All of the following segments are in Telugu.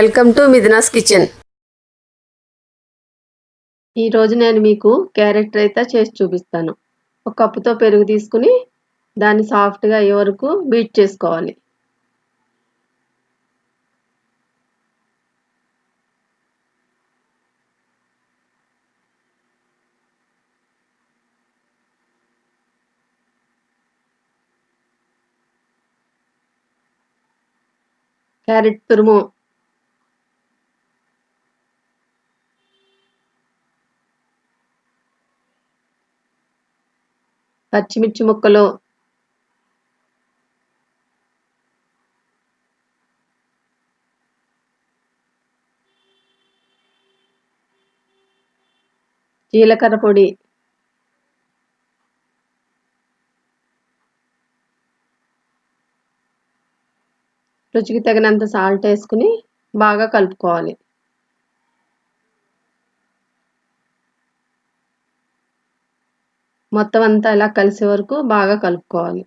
Welcome to Mithuna's kitchen. ఈరోజు నేను మీకు క్యారెట్ రైతా చేసి చూపిస్తాను. ఒక కప్పుతో పెరుగు తీసుకుని దాన్ని సాఫ్ట్గా అయ్యే వరకు బీట్ చేసుకోవాలి. క్యారెట్ తురుము, పచ్చిమిర్చి ముక్కలు, జీలకర్ర పొడి, రుచికి తగినంత సాల్ట్ వేసుకుని బాగా కలుపుకోవాలి. మొత్తం అంతా ఇలా కలిసే వరకు బాగా కలుపుకోవాలి.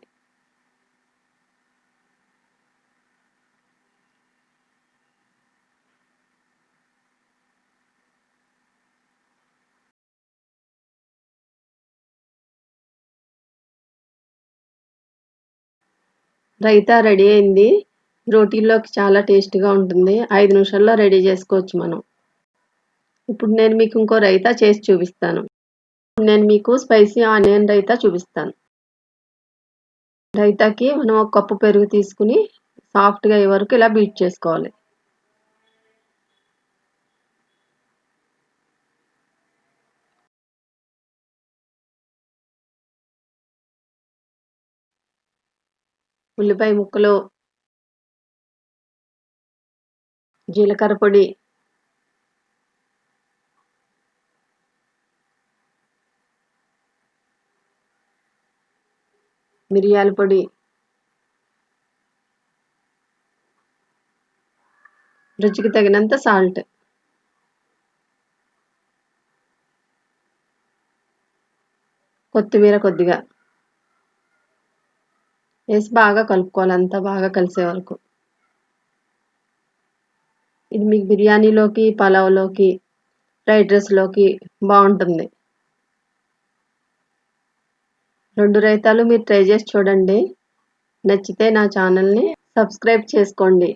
రైతా రెడీ అయింది. రోటీల్లోకి చాలా టేస్ట్గా ఉంటుంది. 5 నిమిషాల్లో రెడీ చేసుకోవచ్చు మనం. ఇప్పుడు నేను మీకు ఇంకో రైతా చేసి చూపిస్తాను. నేను మీకు స్పైసీ ఆనియన్ రైతా చూపిస్తాను. రైతాకి మనం ఒక కప్పు పెరుగు తీసుకుని సాఫ్ట్గా అయ్యే వరకు ఇలా బీట్ చేసుకోవాలి. ఉల్లిపాయ ముక్కలు, జీలకర్ర పొడి, మిరియాల పొడి, రుచికి తగినంత సాల్ట్, కొత్తిమీర కొద్దిగా వేసి బాగా కలుపుకోవాలి. అంతా బాగా కలిసే వరకు. ఇది మీకు బిర్యానీలోకి, పలావ్లోకి, ఫ్రైడ్ రైస్లోకి బాగుంటుంది. 2 రైతాలు మీరు ట్రై చేసి చూడండి. నచ్చితే నా ఛానల్ని సబ్స్క్రైబ్ చేసుకోండి.